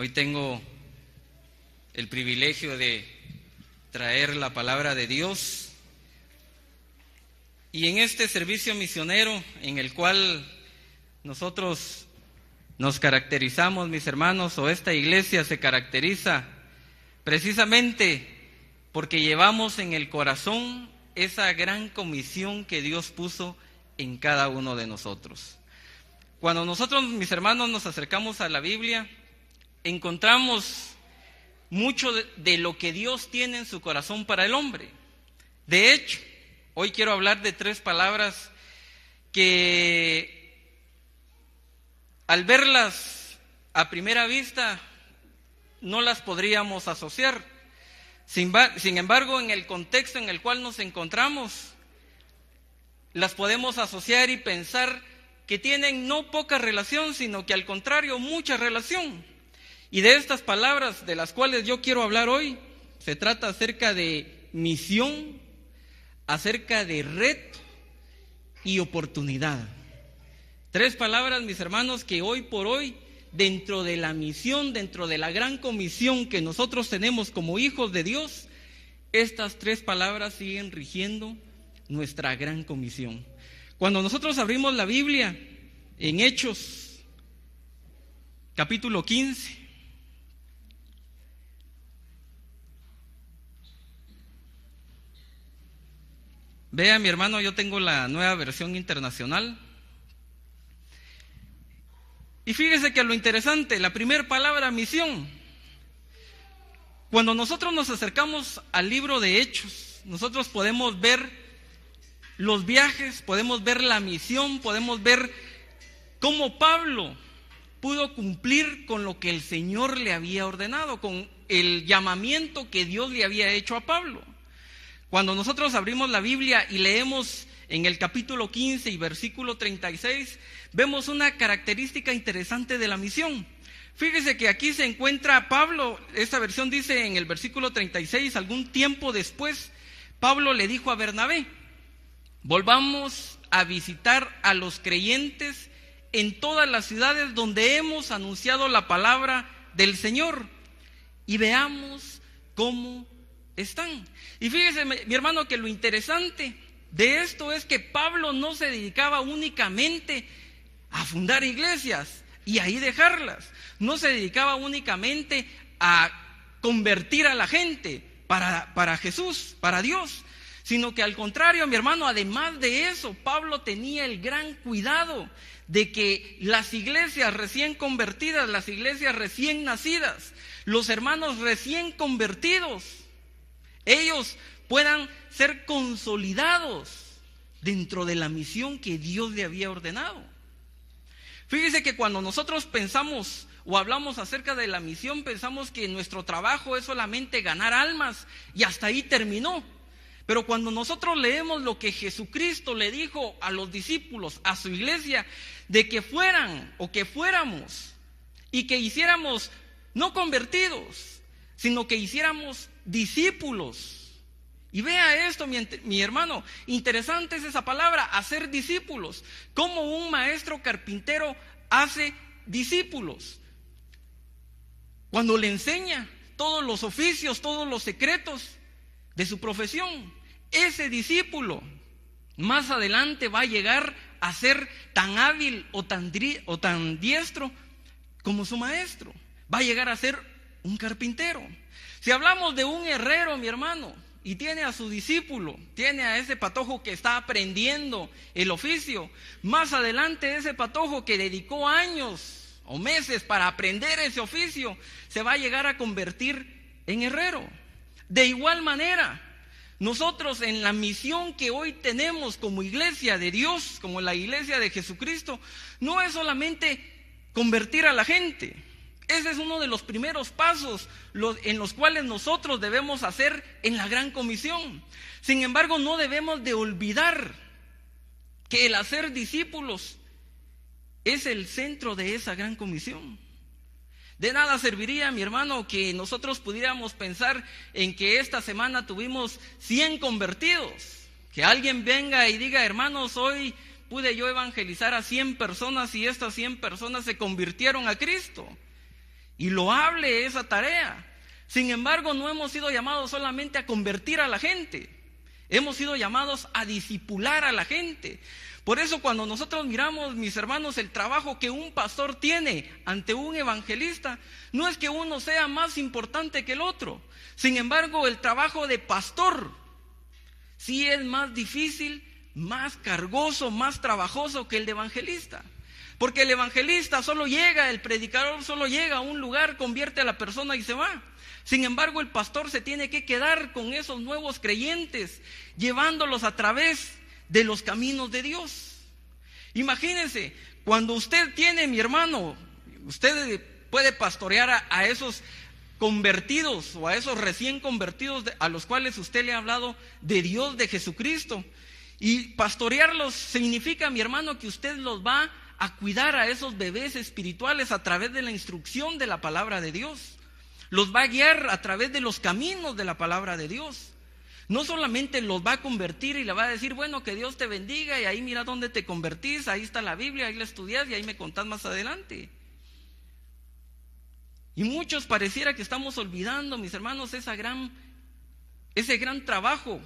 Hoy tengo el privilegio de traer la palabra de Dios, y en este servicio misionero en el cual nosotros nos caracterizamos, mis hermanos, o esta iglesia se caracteriza precisamente porque llevamos en el corazón esa gran comisión que Dios puso en cada uno de nosotros. Cuando nosotros, mis hermanos, nos acercamos a la Biblia, encontramos mucho de lo que Dios tiene en su corazón para el hombre. De hecho, hoy quiero hablar de 3 palabras que al verlas a primera vista no las podríamos asociar. Sin embargo, en el contexto en el cual nos encontramos, las podemos asociar y pensar que tienen no poca relación, sino que al contrario, mucha relación. Y de estas palabras de las cuales yo quiero hablar hoy, se trata acerca de misión, acerca de reto y oportunidad. 3 palabras, mis hermanos, que hoy por hoy, dentro de la misión, dentro de la gran comisión que nosotros tenemos como hijos de Dios, estas 3 palabras siguen rigiendo nuestra gran comisión. Cuando nosotros abrimos la Biblia en Hechos, capítulo 15, vea, mi hermano, yo tengo la Nueva Versión Internacional. Y fíjese que lo interesante, la primera palabra, misión. Cuando nosotros nos acercamos al libro de Hechos, nosotros podemos ver los viajes, podemos ver la misión, podemos ver cómo Pablo pudo cumplir con lo que el Señor le había ordenado, con el llamamiento que Dios le había hecho a Pablo. Cuando nosotros abrimos la Biblia y leemos en el capítulo 15 y versículo 36, vemos una característica interesante de la misión. Fíjese que aquí se encuentra Pablo, esta versión dice en el versículo 36, algún tiempo después, Pablo le dijo a Bernabé: volvamos a visitar a los creyentes en todas las ciudades donde hemos anunciado la palabra del Señor y veamos cómo están. Y fíjese, mi hermano, que lo interesante de esto es que Pablo no se dedicaba únicamente a fundar iglesias y ahí dejarlas. No se dedicaba únicamente a convertir a la gente para Jesús, para Dios, sino que al contrario, mi hermano, además de eso, Pablo tenía el gran cuidado de que las iglesias recién convertidas, las iglesias recién nacidas, los hermanos recién convertidos, ellos puedan ser consolidados dentro de la misión que Dios le había ordenado. Fíjese que cuando nosotros pensamos o hablamos acerca de la misión, pensamos que nuestro trabajo es solamente ganar almas y hasta ahí terminó. Pero cuando nosotros leemos lo que Jesucristo le dijo a los discípulos, a su iglesia, de que fueran o que fuéramos y que hiciéramos no convertidos, sino que hiciéramos discípulos. Y vea esto, mi hermano, interesante es esa palabra, hacer discípulos. Como un maestro carpintero hace discípulos. Cuando le enseña todos los oficios, todos los secretos de su profesión, ese discípulo más adelante va a llegar a ser tan hábil o tan diestro como su maestro. Va a llegar a ser un carpintero. Si hablamos de un herrero, mi hermano, y tiene a su discípulo, tiene a ese patojo que está aprendiendo el oficio, más adelante ese patojo que dedicó años o meses para aprender ese oficio, se va a llegar a convertir en herrero. De igual manera, nosotros en la misión que hoy tenemos como iglesia de Dios, como la iglesia de Jesucristo, no es solamente convertir a la gente. Ese es uno de los primeros pasos en los cuales nosotros debemos hacer en la gran comisión. Sin embargo, no debemos de olvidar que el hacer discípulos es el centro de esa gran comisión. De nada serviría, mi hermano, que nosotros pudiéramos pensar en que esta semana tuvimos 100 convertidos. Que alguien venga y diga: hermanos, hoy pude yo evangelizar a 100 personas y estas 100 personas se convirtieron a Cristo. y loable esa tarea. Sin embargo, no hemos sido llamados solamente a convertir a la gente, hemos sido llamados a discipular a la gente. Por eso cuando nosotros miramos, mis hermanos, el trabajo que un pastor tiene ante un evangelista, no es que uno sea más importante que el otro. Sin embargo, el trabajo de pastor sí es más difícil, más cargoso, más trabajoso que el de evangelista. Porque el evangelista solo llega, el predicador solo llega a un lugar, convierte a la persona y se va. Sin embargo, el pastor se tiene que quedar con esos nuevos creyentes, llevándolos a través de los caminos de Dios. Imagínense, cuando usted tiene, mi hermano, usted puede pastorear a esos convertidos o a esos recién convertidos a los cuales usted le ha hablado de Dios, de Jesucristo. Y pastorearlos significa, mi hermano, que usted los va a cuidar a esos bebés espirituales a través de la instrucción de la palabra de Dios. Los va a guiar a través de los caminos de la palabra de Dios. No solamente los va a convertir y le va a decir, bueno, que Dios te bendiga y ahí mira dónde te convertís, ahí está la Biblia, ahí la estudias y ahí me contás más adelante. Y muchos pareciera que estamos olvidando, mis hermanos, ese gran trabajo,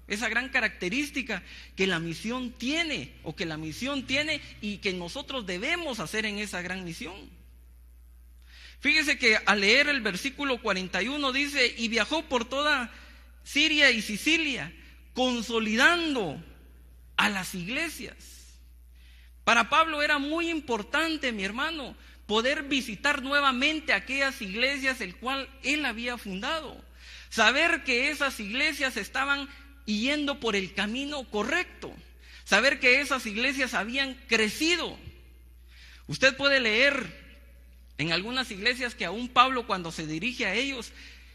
esa gran característica que la misión tiene, o que la misión tiene y que nosotros debemos hacer en esa gran misión. Fíjese que al leer el versículo 41 dice, y viajó por toda Siria y Sicilia, consolidando a las iglesias. Para Pablo era muy importante, mi hermano, poder visitar nuevamente aquellas iglesias el cual él había fundado. Saber que esas iglesias estaban yendo por el camino correcto. Saber que esas iglesias habían crecido. Usted puede leer en algunas iglesias que aún Pablo, cuando se dirige a ellos,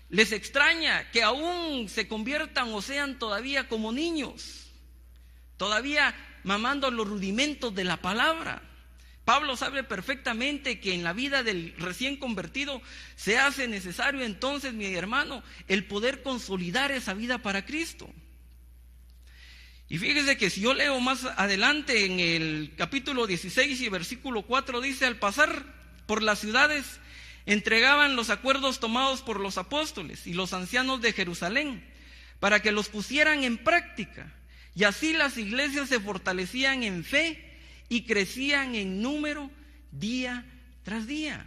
les extraña que aún se conviertan o sean todavía como niños, todavía mamando los rudimentos de la palabra. Pablo sabe perfectamente que en la vida del recién convertido se hace necesario entonces, mi hermano, el poder consolidar esa vida para Cristo. Y fíjese que si yo leo más adelante en el capítulo 16 y versículo 4 dice, al pasar por las ciudades entregaban los acuerdos tomados por los apóstoles y los ancianos de Jerusalén para que los pusieran en práctica, y así las iglesias se fortalecían en fe y crecían en número día tras día.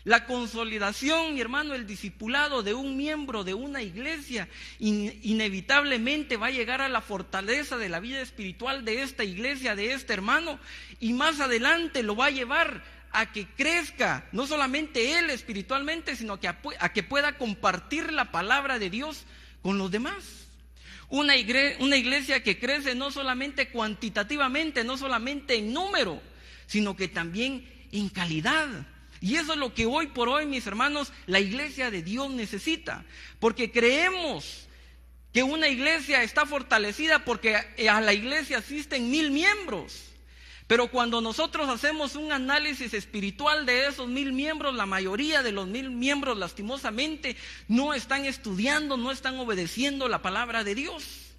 La consolidación, mi hermano, el discipulado de un miembro de una iglesia inevitablemente va a llegar a la fortaleza de la vida espiritual de esta iglesia, de este hermano, y más adelante lo va a llevar a que crezca, no solamente él espiritualmente, sino que a que pueda compartir la palabra de Dios con los demás. Una iglesia que crece no solamente cuantitativamente, no solamente en número, sino que también en calidad. Y eso es lo que hoy por hoy, mis hermanos, la iglesia de Dios necesita. Porque creemos que una iglesia está fortalecida porque a la iglesia asisten 1000 miembros. Pero cuando nosotros hacemos un análisis espiritual de esos 1000 miembros, la mayoría de los 1000 miembros lastimosamente no están estudiando, no están obedeciendo la palabra de Dios.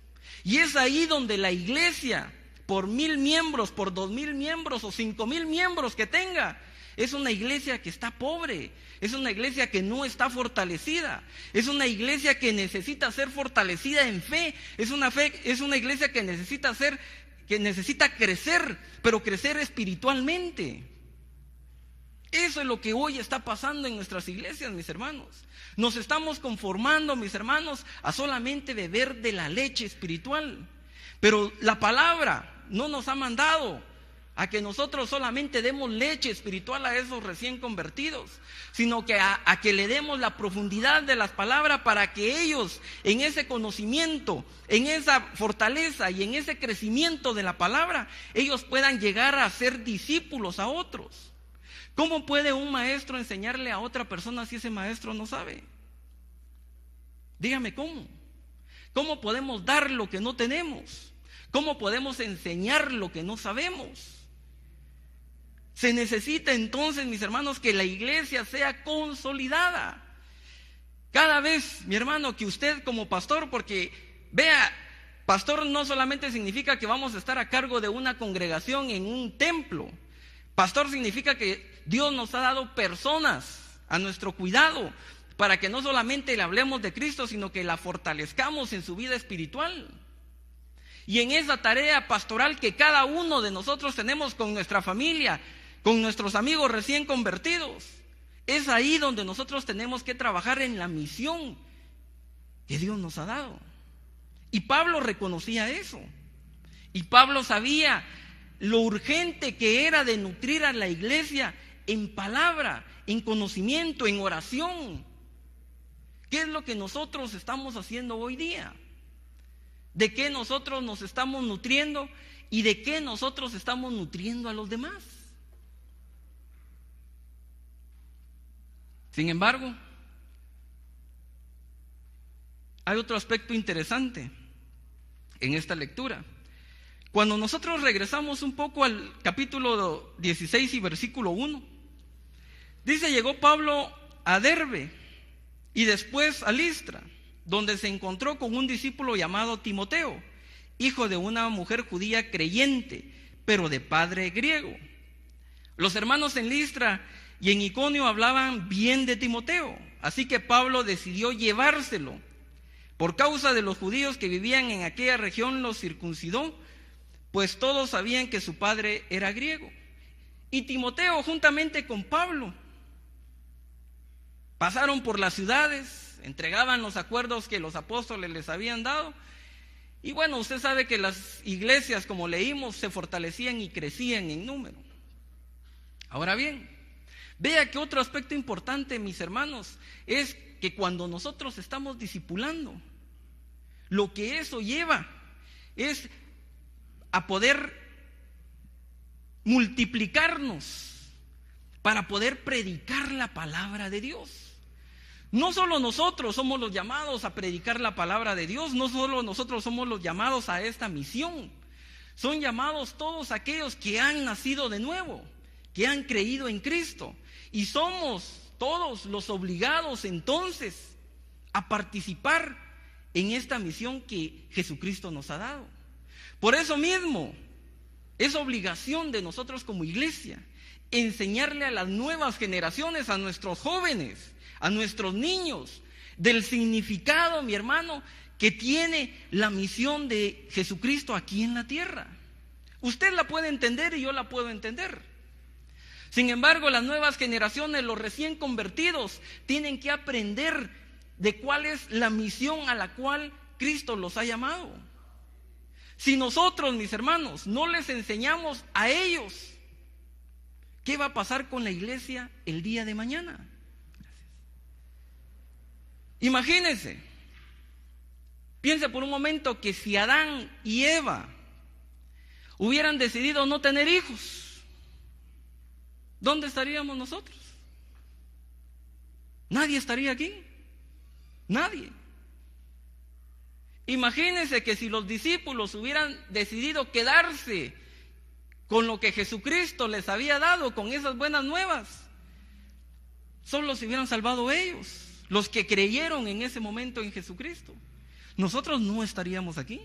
Y es ahí donde la iglesia, por 1000 miembros, por 2000 miembros o 5000 miembros que tenga, es una iglesia que está pobre, es una iglesia que no está fortalecida, es una iglesia que necesita ser fortalecida en fe, es una iglesia que necesita crecer, pero crecer espiritualmente. Eso es lo que hoy está pasando en nuestras iglesias, mis hermanos. Nos estamos conformando, mis hermanos, a solamente beber de la leche espiritual. Pero la palabra no nos ha mandado a que nosotros solamente demos leche espiritual a esos recién convertidos, sino que a que le demos la profundidad de las palabras para que ellos, en ese conocimiento, en esa fortaleza y en ese crecimiento de la palabra, ellos puedan llegar a ser discípulos a otros. ¿Cómo puede un maestro enseñarle a otra persona si ese maestro no sabe? Dígame cómo. ¿Cómo podemos dar lo que no tenemos? ¿Cómo podemos enseñar lo que no sabemos? Se necesita entonces, mis hermanos, que la iglesia sea consolidada. Cada vez, mi hermano, que usted como pastor, porque vea, pastor no solamente significa que vamos a estar a cargo de una congregación en un templo. Pastor significa que Dios nos ha dado personas a nuestro cuidado, para que no solamente le hablemos de Cristo, sino que la fortalezcamos en su vida espiritual. Y en esa tarea pastoral que cada uno de nosotros tenemos con nuestra familia, con nuestros amigos recién convertidos, es ahí donde nosotros tenemos que trabajar en la misión que Dios nos ha dado. Y Pablo reconocía eso. Y Pablo sabía lo urgente que era de nutrir a la iglesia en palabra, en conocimiento, en oración. ¿Qué es lo que nosotros estamos haciendo hoy día? ¿De qué nosotros nos estamos nutriendo y de qué nosotros estamos nutriendo a los demás? Sin embargo, hay otro aspecto interesante en esta lectura. Cuando nosotros regresamos un poco al capítulo 16 y versículo 1, dice: llegó Pablo a Derbe y después a Listra, donde se encontró con un discípulo llamado Timoteo, hijo de una mujer judía creyente, pero de padre griego. Los hermanos en Listra y en Iconio hablaban bien de Timoteo, así que Pablo decidió llevárselo. Por causa de los judíos que vivían en aquella región, los circuncidó, pues todos sabían que su padre era griego. Y Timoteo, juntamente con Pablo, pasaron por las ciudades, entregaban los acuerdos que los apóstoles les habían dado. Y bueno, usted sabe que las iglesias, como leímos, se fortalecían y crecían en número. Ahora bien, vea que otro aspecto importante, mis hermanos, es que cuando nosotros estamos discipulando, lo que eso lleva es a poder multiplicarnos para poder predicar la palabra de Dios. No solo nosotros somos los llamados a predicar la palabra de Dios, no solo nosotros somos los llamados a esta misión. Son llamados todos aquellos que han nacido de nuevo, que han creído en Cristo. Y somos todos los obligados entonces a participar en esta misión que Jesucristo nos ha dado. Por eso mismo, es obligación de nosotros como iglesia enseñarle a las nuevas generaciones, a nuestros jóvenes, a nuestros niños, del significado, mi hermano, que tiene la misión de Jesucristo aquí en la tierra. Usted la puede entender y yo la puedo entender. Sin embargo, las nuevas generaciones, los recién convertidos, tienen que aprender de cuál es la misión a la cual Cristo los ha llamado. Si nosotros, mis hermanos, no les enseñamos a ellos, ¿qué va a pasar con la iglesia el día de mañana? Imagínense, piense por un momento que si Adán y Eva hubieran decidido no tener hijos, ¿dónde estaríamos nosotros? Nadie estaría aquí. Nadie. Imagínense que si los discípulos hubieran decidido quedarse con lo que Jesucristo les había dado, con esas buenas nuevas, solo se hubieran salvado ellos, los que creyeron en ese momento en Jesucristo. Nosotros no estaríamos aquí.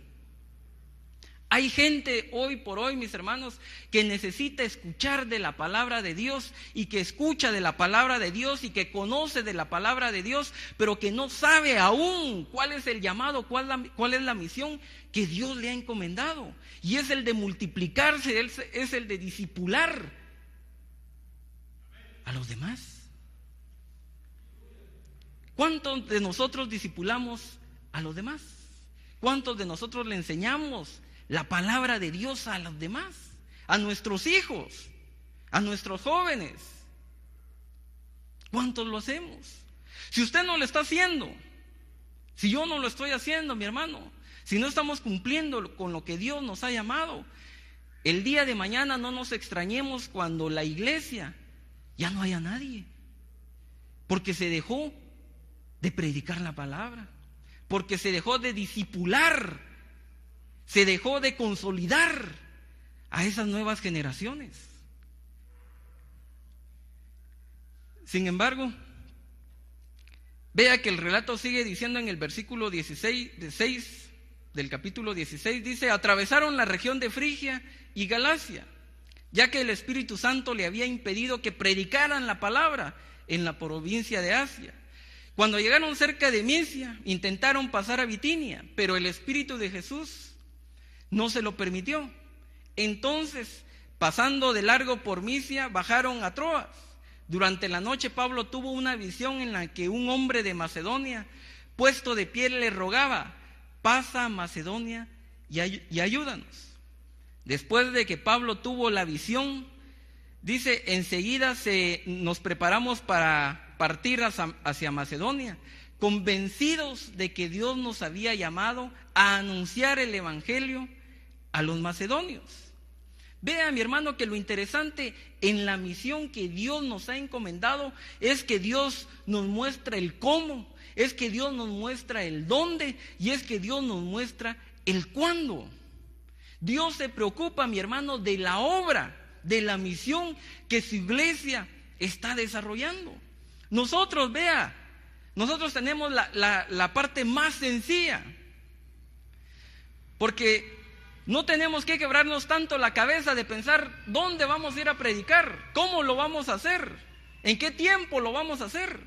Hay gente hoy por hoy, mis hermanos, que necesita escuchar de la palabra de Dios y que escucha de la palabra de Dios y que conoce de la palabra de Dios, pero que no sabe aún cuál es el llamado, cuál es la misión que Dios le ha encomendado. Y es el de multiplicarse, es el de discipular a los demás. ¿Cuántos de nosotros discipulamos a los demás? ¿Cuántos de nosotros le enseñamos la palabra de Dios a los demás, a nuestros hijos, a nuestros jóvenes? ¿Cuántos lo hacemos? Si usted no lo está haciendo, si yo no lo estoy haciendo, mi hermano, si no estamos cumpliendo con lo que Dios nos ha llamado, el día de mañana no nos extrañemos cuando la iglesia ya no haya nadie, porque se dejó de predicar la palabra, porque se dejó de discipular, se dejó de consolidar a esas nuevas generaciones. Sin embargo, vea que el relato sigue diciendo en el versículo 6 del capítulo 16, dice: atravesaron la región de Frigia y Galacia, ya que el Espíritu Santo le había impedido que predicaran la palabra en la provincia de Asia. Cuando llegaron cerca de Misia, intentaron pasar a Bitinia, pero el Espíritu de Jesús no se lo permitió. Entonces, pasando de largo por Misia, bajaron a Troas. Durante la noche Pablo tuvo una visión en la que un hombre de Macedonia, puesto de pie, le rogaba: pasa a Macedonia y ayúdanos. Después de que Pablo tuvo la visión, dice, enseguida nos preparamos para partir hacia Macedonia, convencidos de que Dios nos había llamado a anunciar el evangelio a los macedonios. Vea, mi hermano, que lo interesante en la misión que Dios nos ha encomendado es que Dios nos muestra el cómo, es que Dios nos muestra el dónde y es que Dios nos muestra el cuándo. Dios se preocupa, mi hermano, de la obra, de la misión que su iglesia está desarrollando. Nosotros, vea, nosotros tenemos la parte más sencilla, porque no tenemos que quebrarnos tanto la cabeza de pensar dónde vamos a ir a predicar, cómo lo vamos a hacer, en qué tiempo lo vamos a hacer,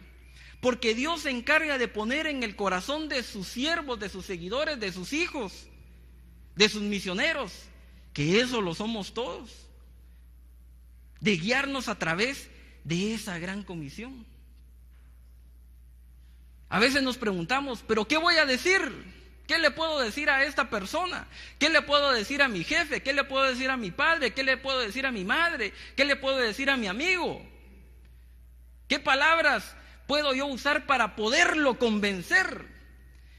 porque Dios se encarga de poner en el corazón de sus siervos, de sus seguidores, de sus hijos, de sus misioneros, que eso lo somos todos, de guiarnos a través de esa gran comisión. A veces nos preguntamos, ¿pero qué voy a decir? ¿Qué le puedo decir a esta persona? ¿Qué le puedo decir a mi jefe? ¿Qué le puedo decir a mi padre? ¿Qué le puedo decir a mi madre? ¿Qué le puedo decir a mi amigo? ¿Qué palabras puedo yo usar para poderlo convencer?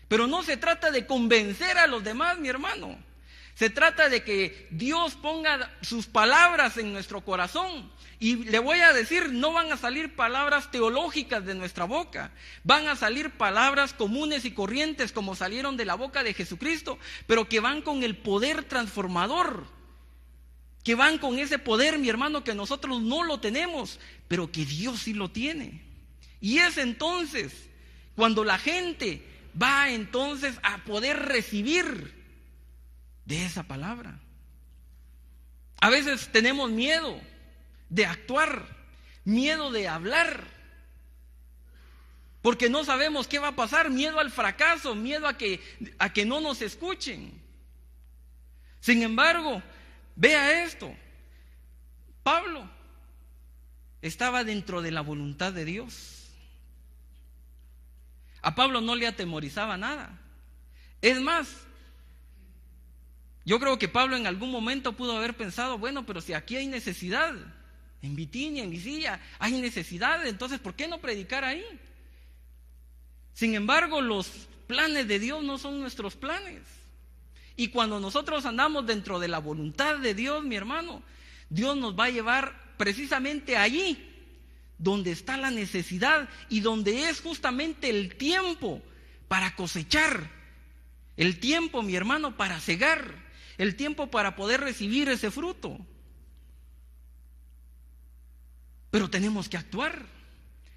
Pero no se trata de convencer a los demás, mi hermano. Se trata de que Dios ponga sus palabras en nuestro corazón. Y le voy a decir, no van a salir palabras teológicas de nuestra boca. Van a salir palabras comunes y corrientes como salieron de la boca de Jesucristo, pero que van con el poder transformador. Que van con ese poder, mi hermano, que nosotros no lo tenemos, pero que Dios sí lo tiene. Y es entonces cuando la gente va entonces a poder recibir de esa palabra. A veces tenemos miedo de actuar, miedo de hablar, porque no sabemos qué va a pasar, miedo al fracaso, miedo a que no nos escuchen. Sin embargo, vea esto, Pablo estaba dentro de la voluntad de Dios. A Pablo no le atemorizaba nada. Es más, yo creo que Pablo en algún momento pudo haber pensado, bueno, pero si aquí hay necesidad, en Bitinia, en Misia, hay necesidad, entonces ¿por qué no predicar ahí? Sin embargo, los planes de Dios no son nuestros planes. Y cuando nosotros andamos dentro de la voluntad de Dios, mi hermano, Dios nos va a llevar precisamente allí donde está la necesidad y donde es justamente el tiempo para cosechar, el tiempo, mi hermano, para cegar, el tiempo para poder recibir ese fruto. Pero tenemos que actuar,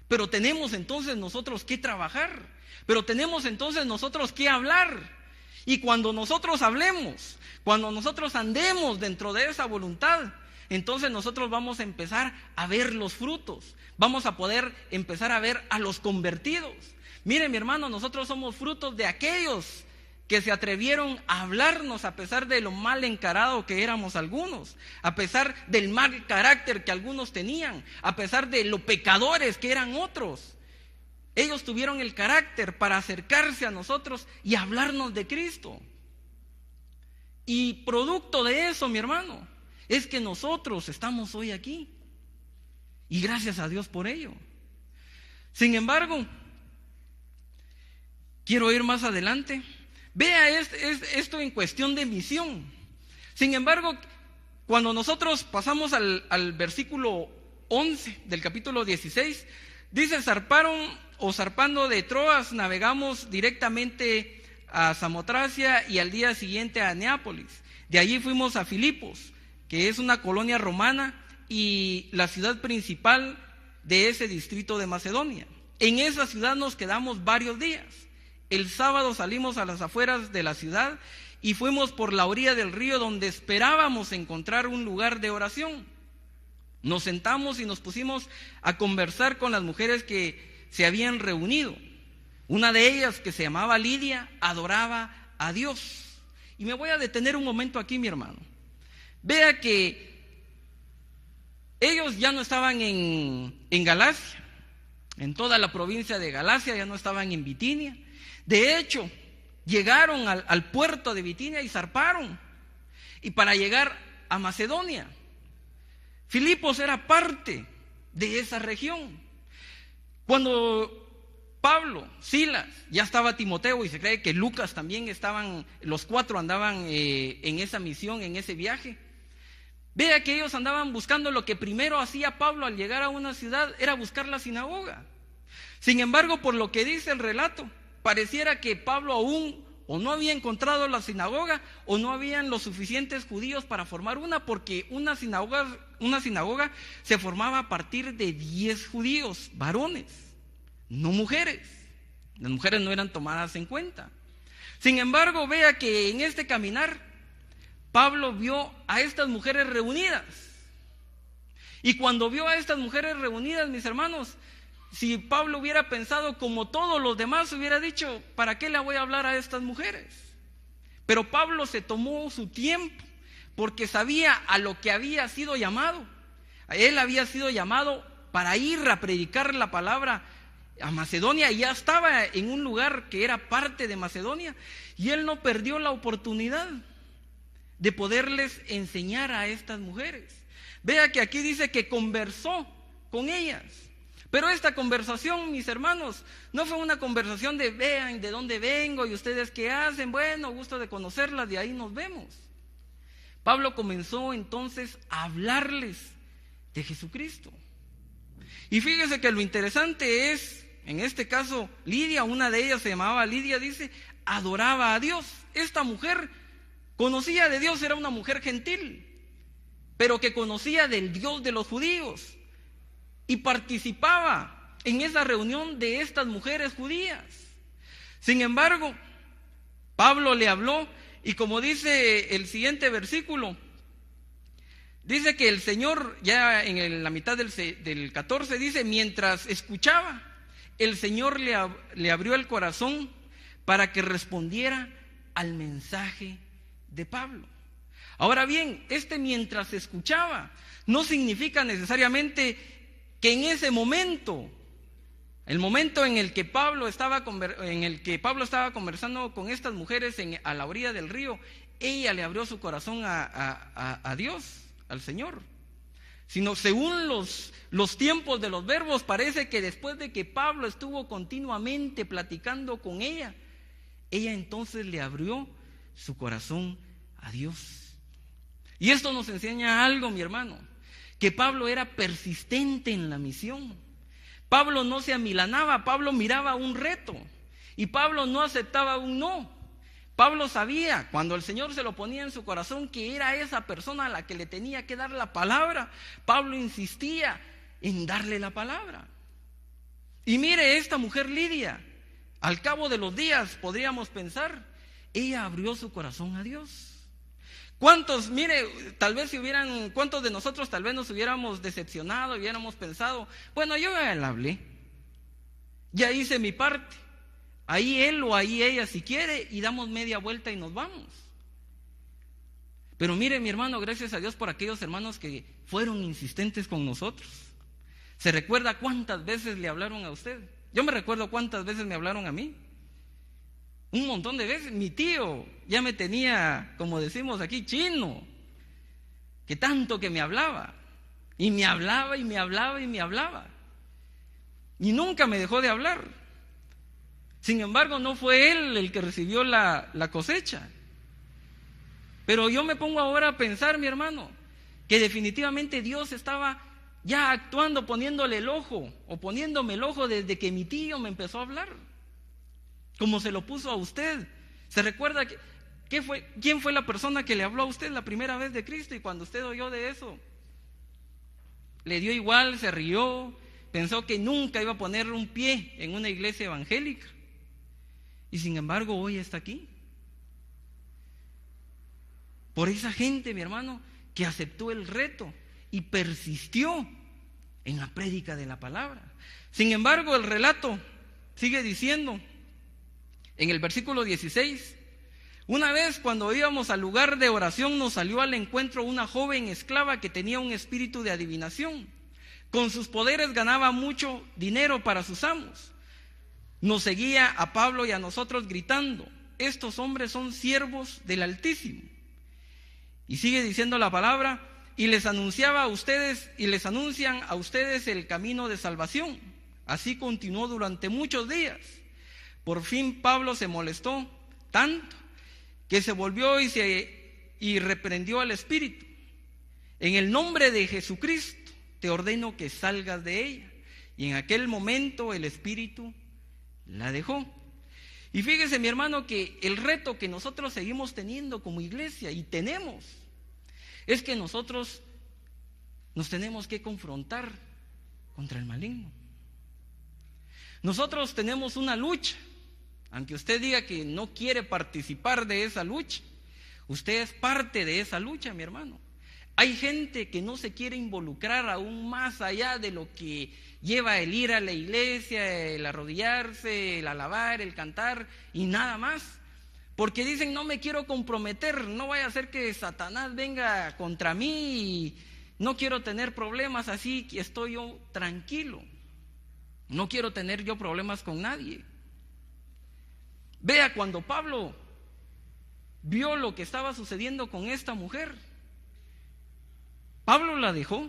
pero tenemos entonces nosotros que trabajar, pero tenemos entonces nosotros que hablar. Y cuando nosotros hablemos, cuando nosotros andemos dentro de esa voluntad, entonces nosotros vamos a empezar a ver los frutos, vamos a poder empezar a ver a los convertidos. Mire, mi hermano, nosotros somos frutos de aquellos que se atrevieron a hablarnos a pesar de lo mal encarado que éramos algunos, a pesar del mal carácter que algunos tenían, a pesar de lo pecadores que eran otros. Ellos tuvieron el carácter para acercarse a nosotros y hablarnos de Cristo. Y producto de eso, mi hermano, es que nosotros estamos hoy aquí. Y gracias a Dios por ello. Sin embargo, quiero ir más adelante. Vea esto en cuestión de misión. Sin embargo, cuando nosotros pasamos al versículo 11 del capítulo 16, dice, zarpando de Troas, navegamos directamente a Samotracia y al día siguiente a Neápolis. De allí fuimos a Filipos, que es una colonia romana y la ciudad principal de ese distrito de Macedonia. En esa ciudad nos quedamos varios días. El sábado salimos a las afueras de la ciudad y fuimos por la orilla del río donde esperábamos encontrar un lugar de oración. Nos sentamos y nos pusimos a conversar con las mujeres que se habían reunido. Una de ellas, que se llamaba Lidia, adoraba a Dios. Y me voy a detener un momento aquí, mi hermano. Vea que ellos ya no estaban en Galacia, en toda la provincia de Galacia, ya no estaban en Bitinia. De hecho, llegaron al puerto de Bitinia y zarparon. Y para llegar a Macedonia, Filipos era parte de esa región. Cuando Pablo, Silas, ya estaba Timoteo, y se cree que Lucas también estaban, los cuatro andaban en esa misión, en ese viaje. Vea que ellos andaban buscando lo que primero hacía Pablo al llegar a una ciudad, era buscar la sinagoga. Sin embargo, por lo que dice el relato, pareciera que Pablo aún o no había encontrado la sinagoga, o no habían los suficientes judíos para formar una, porque una sinagoga se formaba a partir de 10 judíos, varones, no mujeres. Las mujeres no eran tomadas en cuenta. Sin embargo, vea que en este caminar, Pablo vio a estas mujeres reunidas. Y cuando vio a estas mujeres reunidas, mis hermanos, si Pablo hubiera pensado como todos los demás, hubiera dicho, ¿para qué le voy a hablar a estas mujeres? Pero Pablo se tomó su tiempo, porque sabía a lo que había sido llamado. Él había sido llamado para ir a predicar la palabra a Macedonia, y ya estaba en un lugar que era parte de Macedonia, y él no perdió la oportunidad de poderles enseñar a estas mujeres. Vea que aquí dice que conversó con ellas. Pero esta conversación, mis hermanos, no fue una conversación de vean de dónde vengo y ustedes qué hacen, bueno, gusto de conocerlas, de ahí nos vemos. Pablo comenzó entonces a hablarles de Jesucristo. Y fíjese que lo interesante es, en este caso, Lidia, una de ellas se llamaba Lidia, dice, adoraba a Dios. Esta mujer conocía de Dios, era una mujer gentil, pero que conocía del Dios de los judíos. Y participaba en esa reunión de estas mujeres judías. Sin embargo, Pablo le habló, y como dice el siguiente versículo, dice que el Señor, ya en la mitad del 14, dice, mientras escuchaba, el Señor le abrió el corazón para que respondiera al mensaje de Pablo. Ahora bien, mientras escuchaba no significa necesariamente que en ese momento, el momento en el que Pablo estaba conversando con estas mujeres a la orilla del río, ella le abrió su corazón a Dios, al Señor. Sino según los tiempos de los verbos, parece que después de que Pablo estuvo continuamente platicando con ella entonces le abrió su corazón a Dios. Y esto nos enseña algo, mi hermano, que Pablo era persistente en la misión. Pablo no se amilanaba, Pablo miraba un reto, y Pablo no aceptaba un no. Pablo sabía, cuando el Señor se lo ponía en su corazón, que era esa persona a la que le tenía que dar la palabra. Pablo insistía en darle la palabra. Y mire, esta mujer Lidia, al cabo de los días, podríamos pensar, ella abrió su corazón a Dios. ¿Cuántos de nosotros tal vez nos hubiéramos decepcionado, hubiéramos pensado, bueno, yo ya le hablé, ya hice mi parte, ahí él o ahí ella si quiere, y damos media vuelta y nos vamos? Pero mire, mi hermano, gracias a Dios por aquellos hermanos que fueron insistentes con nosotros. ¿Se recuerda cuántas veces le hablaron a usted? Yo me recuerdo cuántas veces me hablaron a mí. Un montón de veces. Mi tío ya me tenía, como decimos aquí, chino, que tanto que me hablaba, y me hablaba, y me hablaba, y me hablaba, y nunca me dejó de hablar. Sin embargo, no fue él el que recibió la cosecha. Pero yo me pongo ahora a pensar, mi hermano, que definitivamente Dios estaba ya actuando, poniéndole el ojo, o poniéndome el ojo desde que mi tío me empezó a hablar, como se lo puso a usted. ¿Se recuerda quién fue la persona que le habló a usted la primera vez de Cristo? Y cuando usted oyó de eso, le dio igual, se rió, pensó que nunca iba a poner un pie en una iglesia evangélica. Y sin embargo, hoy está aquí. Por esa gente, mi hermano, que aceptó el reto y persistió en la prédica de la palabra. Sin embargo, el relato sigue diciendo en el versículo 16: una vez cuando íbamos al lugar de oración, nos salió al encuentro una joven esclava que tenía un espíritu de adivinación. Con sus poderes ganaba mucho dinero para sus amos. Nos seguía a Pablo y a nosotros gritando: estos hombres son siervos del Altísimo. Y sigue diciendo la palabra: y les anuncian a ustedes el camino de salvación. Así continuó durante muchos días. Por fin Pablo se molestó tanto que se volvió y reprendió al espíritu: en el nombre de Jesucristo te ordeno que salgas de ella. Y en aquel momento el espíritu la dejó. Y fíjese, mi hermano, que el reto que nosotros seguimos teniendo como iglesia, y tenemos, es que nosotros nos tenemos que confrontar contra el maligno. Nosotros tenemos una lucha. Aunque usted diga que no quiere participar de esa lucha, usted es parte de esa lucha, mi hermano. Hay gente que no se quiere involucrar aún más allá de lo que lleva el ir a la iglesia, el arrodillarse, el alabar, el cantar y nada más. Porque dicen: no me quiero comprometer, no vaya a ser que Satanás venga contra mí y no quiero tener problemas, así que estoy yo tranquilo. No quiero tener yo problemas con nadie. Vea, cuando Pablo vio lo que estaba sucediendo con esta mujer, Pablo la dejó.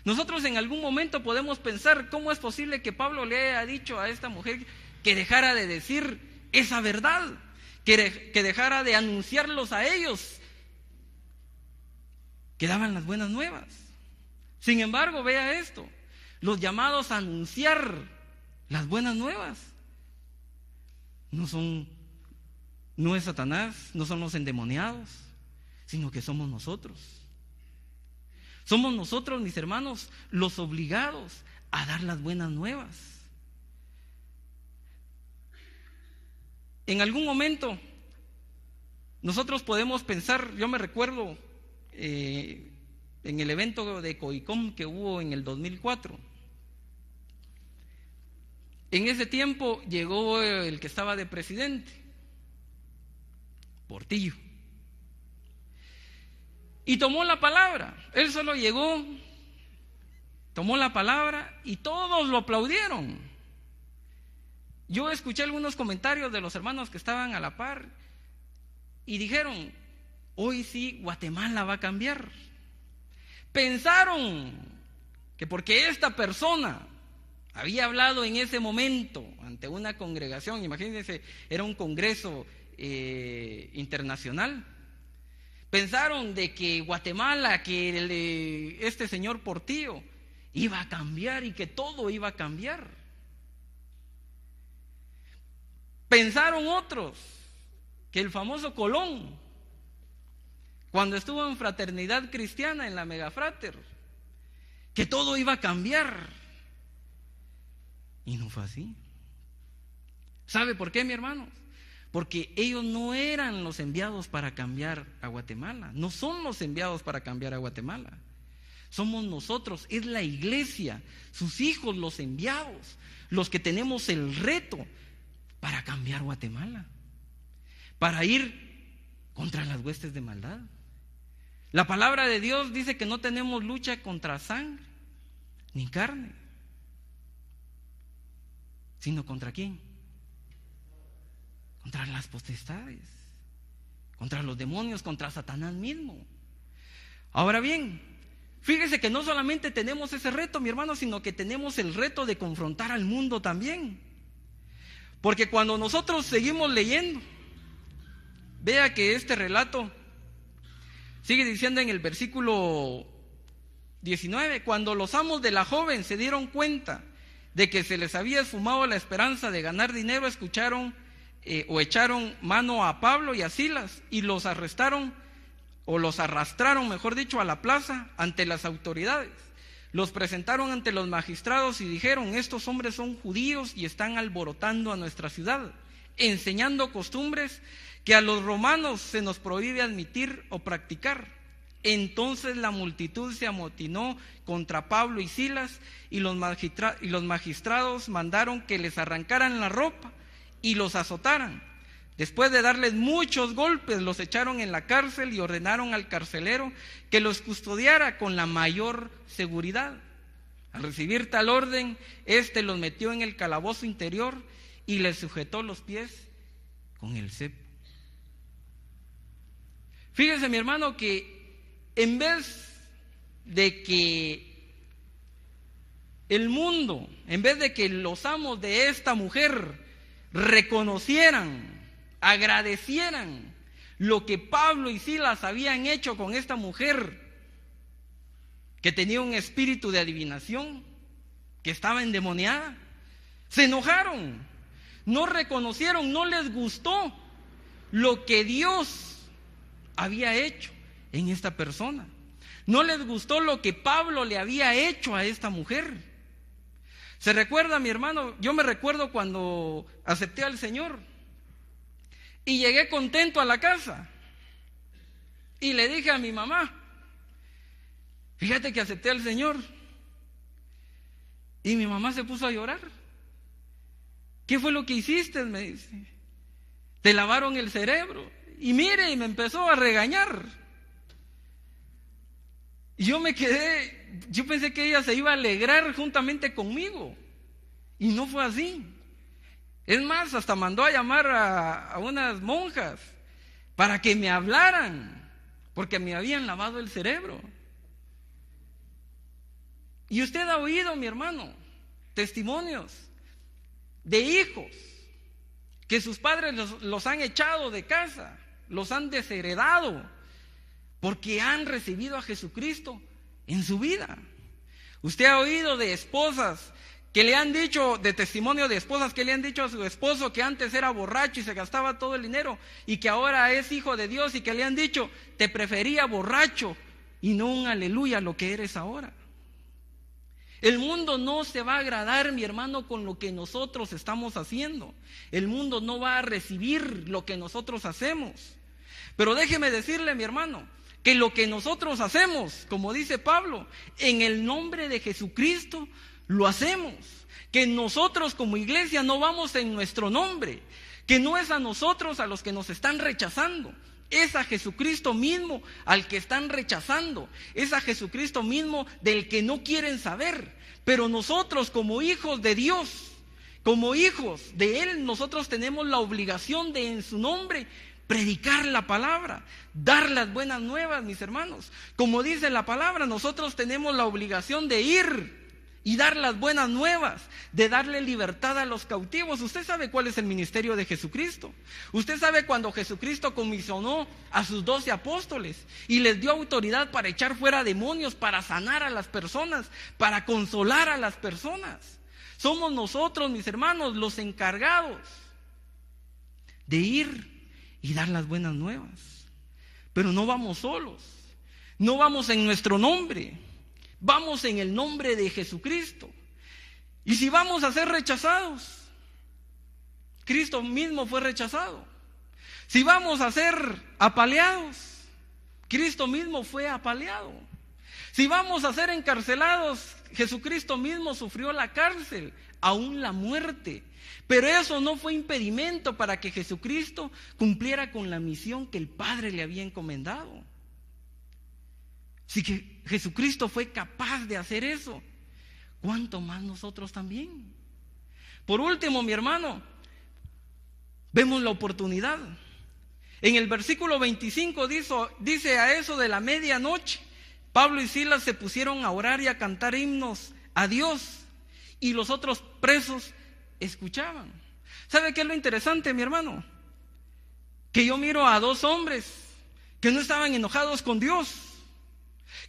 Nosotros en algún momento podemos pensar: ¿cómo es posible que Pablo le haya dicho a esta mujer que dejara de decir esa verdad? Que dejara de anunciarlos a ellos, que daban las buenas nuevas. Sin embargo, vea esto: los llamados a anunciar las buenas nuevas no es Satanás, no son los endemoniados, sino que somos nosotros. Somos nosotros, mis hermanos, los obligados a dar las buenas nuevas. En algún momento nosotros podemos pensar, yo me recuerdo en el evento de COICOM que hubo en el 2004. En ese tiempo llegó el que estaba de presidente, Portillo, y tomó la palabra. Él solo llegó, tomó la palabra y todos lo aplaudieron. Yo escuché algunos comentarios de los hermanos que estaban a la par y dijeron: hoy sí Guatemala va a cambiar. Pensaron que porque esta persona había hablado en ese momento ante una congregación, imagínense, era un congreso internacional, pensaron de que Guatemala, que este señor Portillo iba a cambiar y que todo iba a cambiar. Pensaron otros que el famoso Colón, cuando estuvo en Fraternidad Cristiana, en la Megafrater, que todo iba a cambiar. Y no fue así. ¿Sabe por qué, mi hermano? Porque ellos no eran los enviados para cambiar a Guatemala. No son los enviados para cambiar a Guatemala. Somos nosotros, es la iglesia, sus hijos, los enviados, los que tenemos el reto para cambiar Guatemala, para ir contra las huestes de maldad. La palabra de Dios dice que no tenemos lucha contra sangre ni carne, sino ¿contra quién? Contra las potestades, contra los demonios, contra Satanás mismo. Ahora bien, fíjese que no solamente tenemos ese reto, mi hermano, sino que tenemos el reto de confrontar al mundo también. Porque cuando nosotros seguimos leyendo, vea que este relato sigue diciendo en el versículo 19: cuando los amos de la joven se dieron cuenta de que se les había esfumado la esperanza de ganar dinero, echaron mano a Pablo y a Silas y los arrastraron, mejor dicho, a la plaza ante las autoridades. Los presentaron ante los magistrados y dijeron: estos hombres son judíos y están alborotando a nuestra ciudad, enseñando costumbres que a los romanos se nos prohíbe admitir o practicar. Entonces la multitud se amotinó contra Pablo y Silas, y los magistrados mandaron que les arrancaran la ropa y los azotaran. Después de darles muchos golpes, los echaron en la cárcel y ordenaron al carcelero que los custodiara con la mayor seguridad. Al recibir tal orden, los metió en el calabozo interior y les sujetó los pies con el cepo. Fíjese, mi hermano, que en vez de que el mundo, en vez de que los amos de esta mujer reconocieran, agradecieran lo que Pablo y Silas habían hecho con esta mujer, que tenía un espíritu de adivinación, que estaba endemoniada, se enojaron, no reconocieron, no les gustó lo que Dios había hecho en esta persona. No les gustó lo que Pablo le había hecho a esta mujer. ¿Se recuerda, mi hermano? Yo me recuerdo cuando acepté al Señor y llegué contento a la casa y le dije a mi mamá: fíjate que acepté al Señor. Y mi mamá se puso a llorar. ¿Qué fue lo que hiciste?, me dice. Te lavaron el cerebro. Y mire, y me empezó a regañar. Y yo me quedé, yo pensé que ella se iba a alegrar juntamente conmigo. Y no fue así. Es más, hasta mandó a llamar a unas monjas para que me hablaran, porque me habían lavado el cerebro. Y usted ha oído, mi hermano, testimonios de hijos que sus padres los han echado de casa, los han desheredado, porque han recibido a Jesucristo en su vida. Usted ha oído de esposas que le han dicho, de testimonio de esposas que le han dicho a su esposo que antes era borracho y se gastaba todo el dinero y que ahora es hijo de Dios, y que le han dicho: te prefería borracho y no un aleluya lo que eres ahora. El mundo no se va a agradar, mi hermano, con lo que nosotros estamos haciendo. El mundo no va a recibir lo que nosotros hacemos. Pero déjeme decirle, mi hermano, que lo que nosotros hacemos, como dice Pablo, en el nombre de Jesucristo lo hacemos. Que nosotros como iglesia no vamos en nuestro nombre, que no es a nosotros a los que nos están rechazando, es a Jesucristo mismo al que están rechazando, es a Jesucristo mismo del que no quieren saber. Pero nosotros como hijos de Dios, como hijos de Él, nosotros tenemos la obligación de en su nombre predicar la palabra, dar las buenas nuevas, mis hermanos. Como dice la palabra, nosotros tenemos la obligación de ir y dar las buenas nuevas, de darle libertad a los cautivos. Usted sabe cuál es el ministerio de Jesucristo. Usted sabe cuando Jesucristo comisionó a sus 12 apóstoles y les dio autoridad para echar fuera demonios, para sanar a las personas, para consolar a las personas. Somos nosotros, mis hermanos, los encargados de ir y dar las buenas nuevas. Pero no vamos solos, no vamos en nuestro nombre, vamos en el nombre de Jesucristo. Y si vamos a ser rechazados, Cristo mismo fue rechazado. Si vamos a ser apaleados, Cristo mismo fue apaleado. Si vamos a ser encarcelados, Jesucristo mismo sufrió la cárcel, aún la muerte. Pero eso no fue impedimento para que Jesucristo cumpliera con la misión que el Padre le había encomendado. Si que Jesucristo fue capaz de hacer eso, ¿cuánto más nosotros también? Por último, mi hermano, vemos la oportunidad. En el versículo 25 dice: a eso de la medianoche, Pablo y Silas se pusieron a orar y a cantar himnos a Dios, y los otros presos escuchaban. ¿Sabe qué es lo interesante, mi hermano? Que yo miro a dos hombres que no estaban enojados con Dios,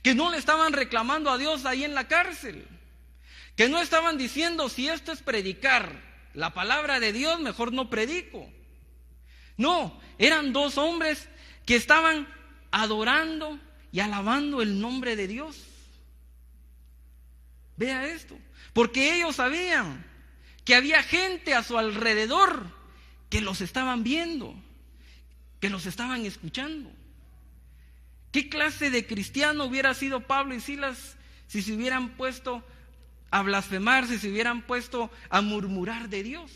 que no le estaban reclamando a Dios ahí en la cárcel, que no estaban diciendo: si esto es predicar la palabra de Dios, mejor no predico. No, eran dos hombres que estaban adorando y alabando el nombre de Dios. Vea esto, porque ellos sabían que había gente a su alrededor que los estaban viendo, que los estaban escuchando, ¿Qué clase de cristiano hubiera sido Pablo y Silas si se hubieran puesto a blasfemar, si se hubieran puesto a murmurar de Dios?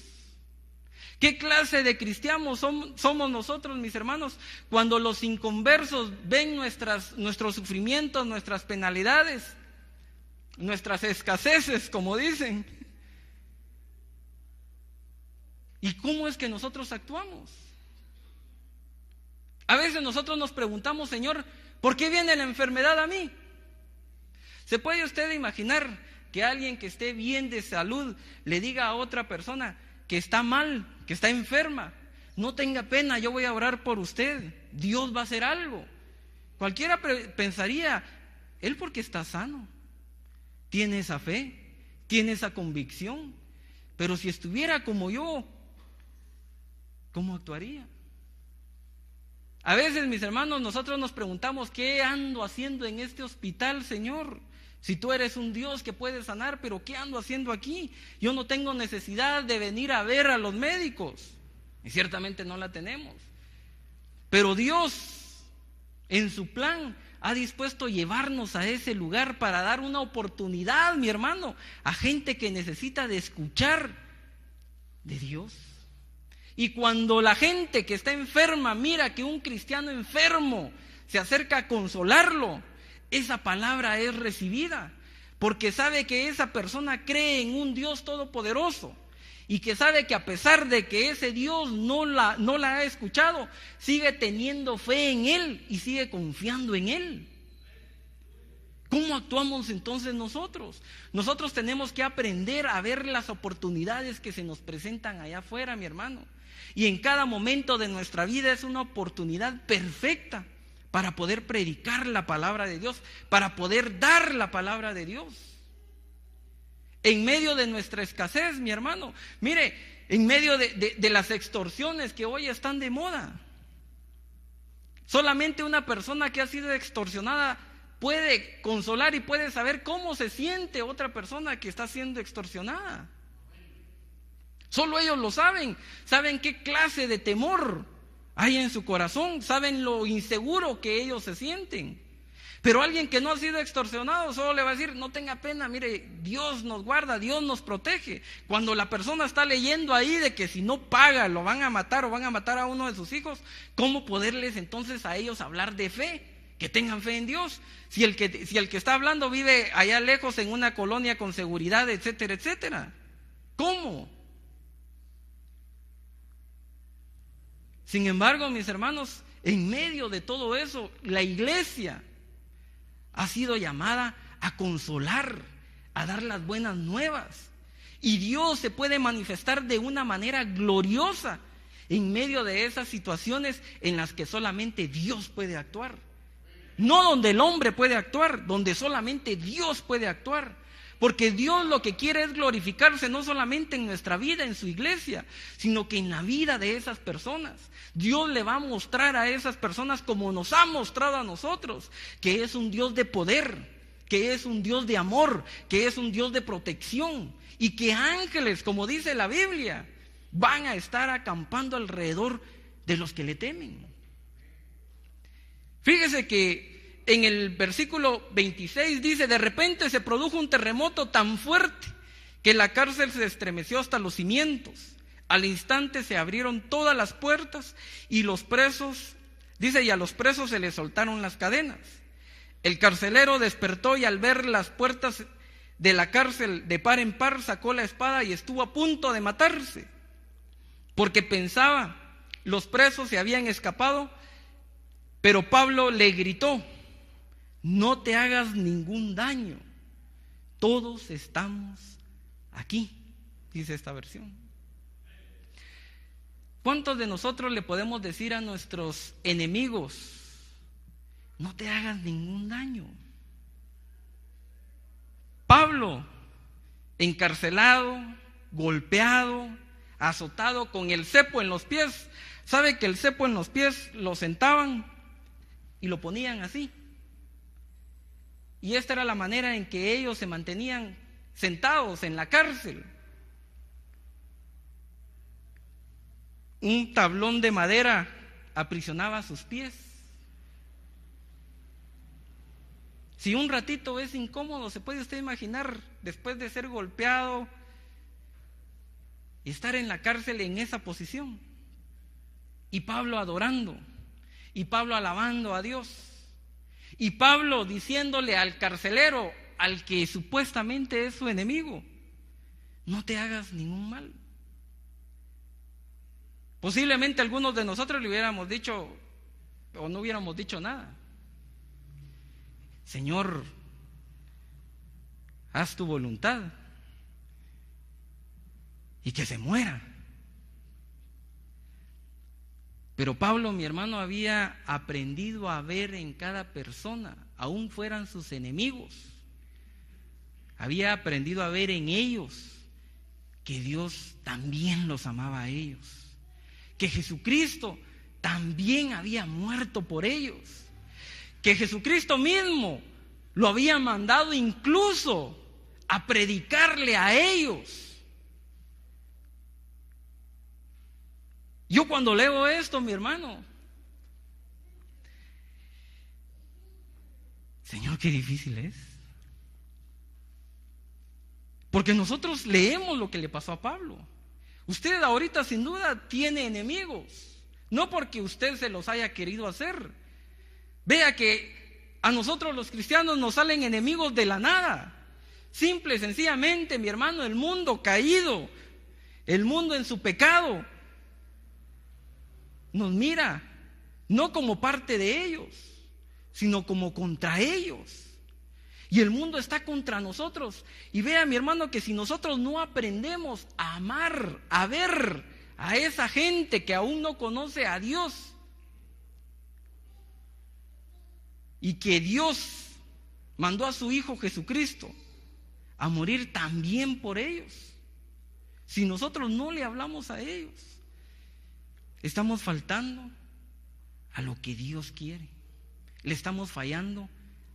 ¿Qué clase de cristianos somos nosotros, mis hermanos, cuando los inconversos ven nuestros sufrimientos, nuestras penalidades, nuestras escaseces, como dicen? ¿Y cómo es que nosotros actuamos? A veces nosotros nos preguntamos, Señor, ¿por qué viene la enfermedad a mí? ¿Se puede usted imaginar que alguien que esté bien de salud le diga a otra persona que está mal, que está enferma: no tenga pena, yo voy a orar por usted, Dios va a hacer algo? Cualquiera pensaría, él porque está sano, tiene esa fe, tiene esa convicción, pero si estuviera como yo, ¿cómo actuaría? A veces, mis hermanos, nosotros nos preguntamos, ¿qué ando haciendo en este hospital, Señor? Si tú eres un Dios que puede sanar, pero ¿qué ando haciendo aquí? Yo no tengo necesidad de venir a ver a los médicos, y ciertamente no la tenemos. Pero Dios, en su plan, ha dispuesto llevarnos a ese lugar para dar una oportunidad, mi hermano, a gente que necesita de escuchar de Dios. Y cuando la gente que está enferma mira que un cristiano enfermo se acerca a consolarlo, esa palabra es recibida, porque sabe que esa persona cree en un Dios todopoderoso y que sabe que a pesar de que ese Dios no la ha escuchado, sigue teniendo fe en Él y sigue confiando en Él. ¿Cómo actuamos entonces nosotros? Nosotros tenemos que aprender a ver las oportunidades que se nos presentan allá afuera, mi hermano. Y en cada momento de nuestra vida es una oportunidad perfecta para poder predicar la palabra de Dios, para poder dar la palabra de Dios. En medio de nuestra escasez, mi hermano, mire, en medio de las extorsiones que hoy están de moda, solamente una persona que ha sido extorsionada puede consolar y puede saber cómo se siente otra persona que está siendo extorsionada. Solo ellos lo saben qué clase de temor hay en su corazón, saben lo inseguro que ellos se sienten. Pero alguien que no ha sido extorsionado solo le va a decir, no tenga pena, mire, Dios nos guarda, Dios nos protege. Cuando la persona está leyendo ahí de que si no paga lo van a matar o van a matar a uno de sus hijos, ¿cómo poderles entonces a ellos hablar de fe? Que tengan fe en Dios. Si el que está hablando vive allá lejos en una colonia con seguridad, etcétera, etcétera. ¿Cómo? Sin embargo, mis hermanos, en medio de todo eso, la iglesia ha sido llamada a consolar, a dar las buenas nuevas. Y Dios se puede manifestar de una manera gloriosa en medio de esas situaciones en las que solamente Dios puede actuar. No donde el hombre puede actuar, donde solamente Dios puede actuar. Porque Dios lo que quiere es glorificarse no solamente en nuestra vida, en su iglesia, sino que en la vida de esas personas. Dios le va a mostrar a esas personas, como nos ha mostrado a nosotros, que es un Dios de poder, que es un Dios de amor, que es un Dios de protección, y que ángeles, como dice la Biblia, van a estar acampando alrededor de los que le temen. Fíjese que en el versículo 26 dice, de repente se produjo un terremoto tan fuerte que la cárcel se estremeció hasta los cimientos. Al instante se abrieron todas las puertas y los presos, dice, y a los presos se les soltaron las cadenas. El carcelero despertó y al ver las puertas de la cárcel de par en par sacó la espada y estuvo a punto de matarse, porque pensaba, los presos se habían escapado, pero Pablo le gritó, no te hagas ningún daño, todos estamos aquí, dice esta versión. ¿Cuántos de nosotros le podemos decir a nuestros enemigos, no te hagas ningún daño? Pablo, encarcelado, golpeado, azotado, con el cepo en los pies. ¿Sabe que el cepo en los pies lo sentaban y lo ponían así? Y esta era la manera en que ellos se mantenían sentados en la cárcel. Un tablón de madera aprisionaba sus pies. Si un ratito es incómodo, ¿se puede usted imaginar después de ser golpeado y estar en la cárcel en esa posición? Y Pablo adorando, y Pablo alabando a Dios, y Pablo diciéndole al carcelero, al que supuestamente es su enemigo: no te hagas ningún mal. Posiblemente algunos de nosotros le hubiéramos dicho, o no hubiéramos dicho nada: Señor, haz tu voluntad y que se muera. Pero Pablo, mi hermano, había aprendido a ver en cada persona, aun fueran sus enemigos, había aprendido a ver en ellos que Dios también los amaba a ellos, que Jesucristo también había muerto por ellos, que Jesucristo mismo lo había mandado incluso a predicarle a ellos. Yo cuando leo esto, mi hermano, Señor, qué difícil es. Porque nosotros leemos lo que le pasó a Pablo. Usted ahorita sin duda tiene enemigos, no porque usted se los haya querido hacer. Vea que a nosotros los cristianos nos salen enemigos de la nada. Simple y sencillamente, mi hermano, el mundo caído, el mundo en su pecado, nos mira no como parte de ellos, sino como contra ellos. Y el mundo está contra nosotros. Y vea, mi hermano, que si nosotros no aprendemos a amar, a ver a esa gente que aún no conoce a Dios, y que Dios mandó a su Hijo Jesucristo a morir también por ellos, si nosotros no le hablamos a ellos, estamos faltando a lo que Dios quiere. Le estamos fallando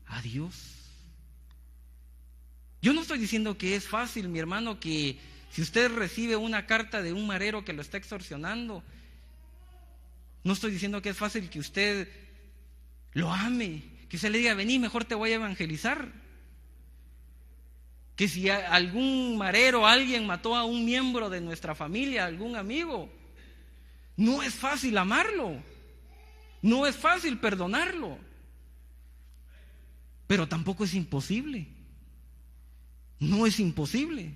a Dios. Yo no estoy diciendo que es fácil, mi hermano, que si usted recibe una carta de un marero que lo está extorsionando, no estoy diciendo que es fácil que usted lo ame, que usted le diga: vení, mejor te voy a evangelizar. Que si algún marero, alguien mató a un miembro de nuestra familia, algún amigo, no es fácil amarlo, no es fácil perdonarlo, pero tampoco es imposible. No es imposible.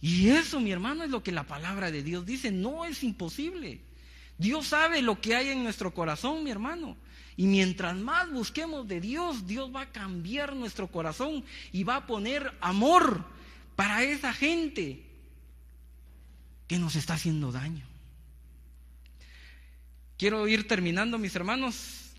Y eso, mi hermano, es lo que la palabra de Dios dice: no es imposible. Dios sabe lo que hay en nuestro corazón, mi hermano. Y mientras más busquemos de Dios, Dios va a cambiar nuestro corazón y va a poner amor para esa gente que nos está haciendo daño. Quiero ir terminando, mis hermanos.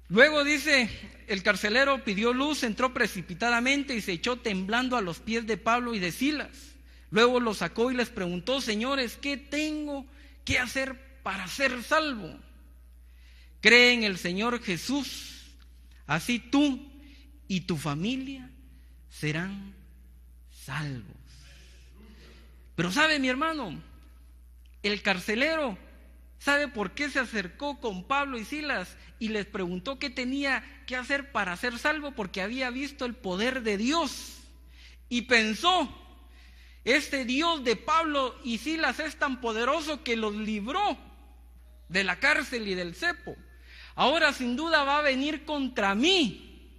Luego dice: el carcelero pidió luz, entró precipitadamente y se echó temblando a los pies de Pablo y de Silas. Luego los sacó y les preguntó: señores, ¿qué tengo que hacer para ser salvo? Cree en el Señor Jesús, así tú y tu familia serán salvos. Pero sabe, mi hermano, el carcelero, ¿sabe por qué se acercó con Pablo y Silas y les preguntó qué tenía que hacer para ser salvo? Porque había visto el poder de Dios y pensó: este Dios de Pablo y Silas es tan poderoso que los libró de la cárcel y del cepo. Ahora sin duda va a venir contra mí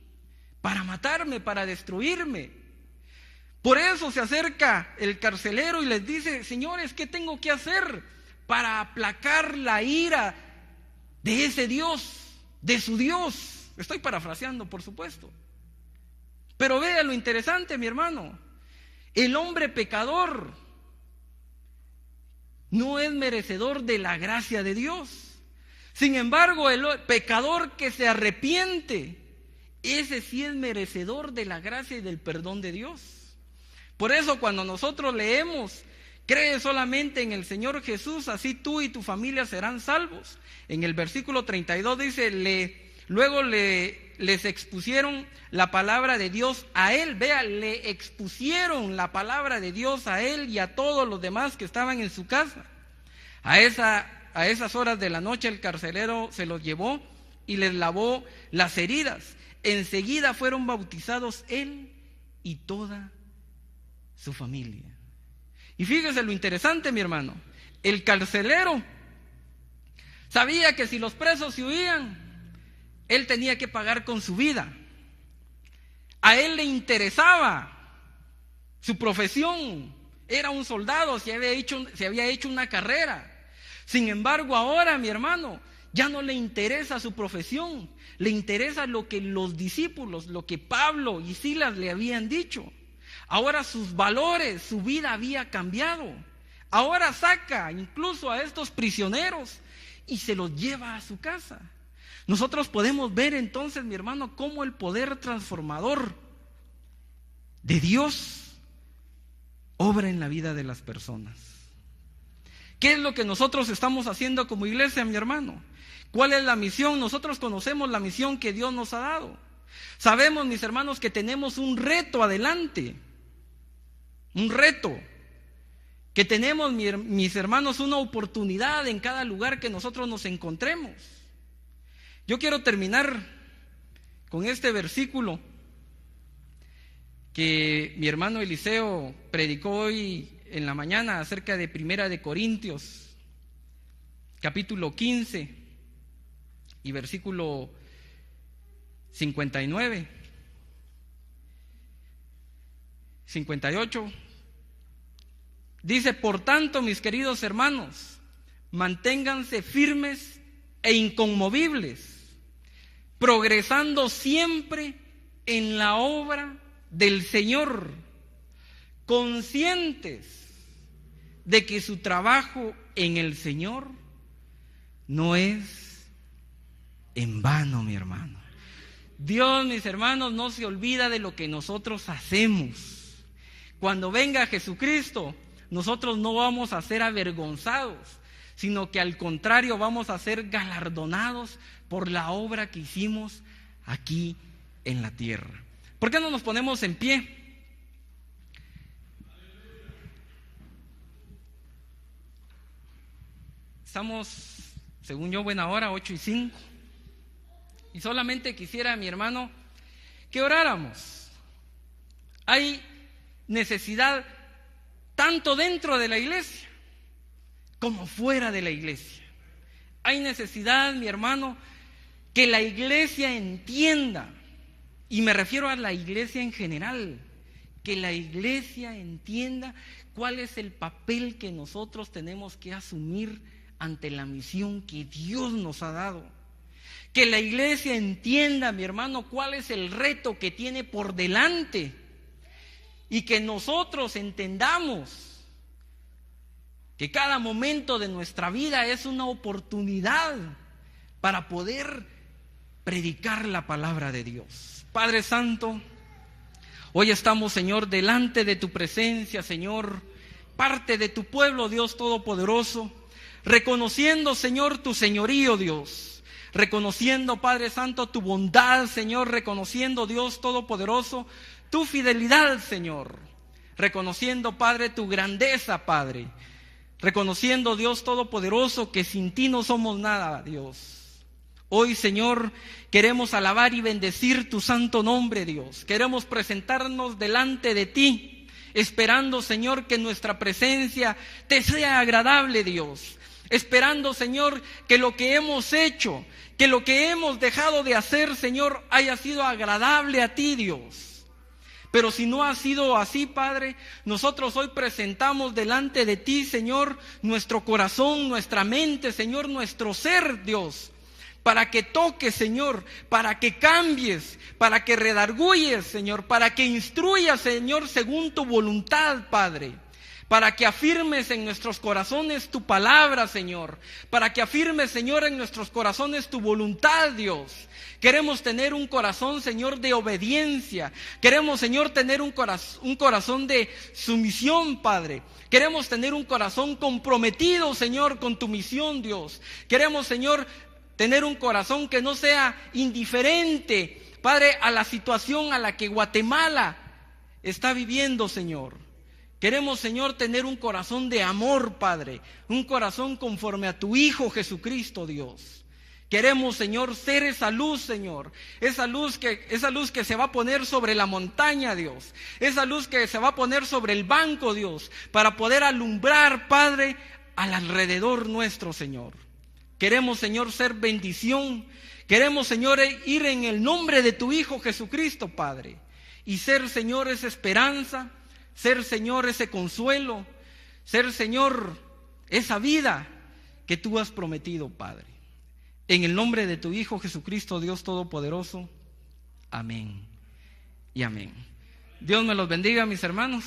para matarme, para destruirme. Por eso se acerca el carcelero y les dice: señores, ¿qué tengo que hacer para aplacar la ira de ese Dios, de su Dios? Estoy parafraseando, por supuesto. Pero vea lo interesante, mi hermano. El hombre pecador no es merecedor de la gracia de Dios. Sin embargo, el pecador que se arrepiente, ese sí es merecedor de la gracia y del perdón de Dios. Por eso cuando nosotros leemos: cree solamente en el Señor Jesús, así tú y tu familia serán salvos. En el versículo 32 dice: luego les expusieron la palabra de Dios a él. Vea, le expusieron la palabra de Dios a él y a todos los demás que estaban en su casa. A esas horas de la noche el carcelero se los llevó y les lavó las heridas. enseguida fueron bautizados él y toda su familia. Y fíjese lo interesante, mi hermano, el carcelero sabía que si los presos se huían, él tenía que pagar con su vida. A él le interesaba su profesión, era un soldado, se había hecho una carrera. Sin embargo, ahora, mi hermano, ya no le interesa su profesión, le interesa lo que los discípulos, lo que Pablo y Silas le habían dicho. Ahora sus valores, su vida había cambiado. Ahora saca incluso a estos prisioneros y se los lleva a su casa. Nosotros podemos ver entonces, mi hermano, cómo el poder transformador de Dios obra en la vida de las personas. ¿Qué es lo que nosotros estamos haciendo como iglesia, mi hermano? ¿Cuál es la misión? Nosotros conocemos la misión que Dios nos ha dado. Sabemos, mis hermanos, que tenemos un reto adelante. Un reto. Que tenemos, mis hermanos, una oportunidad en cada lugar que nosotros nos encontremos. Yo quiero terminar con este versículo que mi hermano Eliseo predicó hoy en la mañana acerca de 1 de Corintios, capítulo 15 y versículo 58. Dice: por tanto, mis queridos hermanos, manténganse firmes e inconmovibles, progresando siempre en la obra del Señor, conscientes de que su trabajo en el Señor no es en vano, mi hermano. Dios, mis hermanos, no se olvida de lo que nosotros hacemos. Cuando venga Jesucristo, nosotros no vamos a ser avergonzados, sino que al contrario vamos a ser galardonados por la obra que hicimos aquí en la tierra. ¿Por qué no nos ponemos en pie? Estamos, según yo, buena hora, 8:05. Y solamente quisiera, mi hermano, que oráramos. Hay necesidad tanto dentro de la iglesia como fuera de la iglesia. Hay necesidad, mi hermano, que la iglesia entienda, y me refiero a la iglesia en general, que la iglesia entienda cuál es el papel que nosotros tenemos que asumir ante la misión que Dios nos ha dado. Que la iglesia entienda, mi hermano, cuál es el reto que tiene por delante, y que nosotros entendamos que cada momento de nuestra vida es una oportunidad para poder predicar la palabra de Dios. Padre Santo, hoy estamos, Señor, delante de tu presencia, Señor, parte de tu pueblo, Dios Todopoderoso, reconociendo, Señor, tu señorío, Dios, reconociendo, Padre Santo, tu bondad, Señor, reconociendo, Dios Todopoderoso, tu fidelidad, Señor, reconociendo, Padre, tu grandeza, Padre, reconociendo, Dios Todopoderoso, que sin ti no somos nada, Dios. Hoy, Señor, queremos alabar y bendecir tu santo nombre, Dios. Queremos presentarnos delante de ti, esperando, Señor, que nuestra presencia te sea agradable, Dios. Esperando, Señor, que lo que hemos hecho, que lo que hemos dejado de hacer, Señor, haya sido agradable a ti, Dios. Pero si no ha sido así, Padre, nosotros hoy presentamos delante de ti, Señor, nuestro corazón, nuestra mente, Señor, nuestro ser, Dios, para que toques, Señor, para que cambies, para que redarguyes, Señor, para que instruyas, Señor, según tu voluntad, Padre, para que afirmes en nuestros corazones tu palabra, Señor, para que afirmes, Señor, en nuestros corazones tu voluntad, Dios. Queremos tener un corazón, Señor, de obediencia. Queremos, Señor, tener un corazón de sumisión, Padre. Queremos tener un corazón comprometido, Señor, con tu misión, Dios. Queremos, Señor, tener un corazón que no sea indiferente, Padre, a la situación a la que Guatemala está viviendo, Señor. Queremos, Señor, tener un corazón de amor, Padre, un corazón conforme a tu Hijo Jesucristo, Dios. Queremos, Señor, ser esa luz, Señor. Esa luz que se va a poner sobre la montaña, Dios. Esa luz que se va a poner sobre el banco, Dios, para poder alumbrar, Padre, al alrededor nuestro, Señor. Queremos, Señor, ser bendición. Queremos, Señor, ir en el nombre de tu Hijo Jesucristo, Padre. Y ser, Señor, esa esperanza. Ser, Señor, ese consuelo. Ser, Señor, esa vida que tú has prometido, Padre. En el nombre de tu Hijo Jesucristo, Dios Todopoderoso. Amén y amén. Dios me los bendiga, mis hermanos.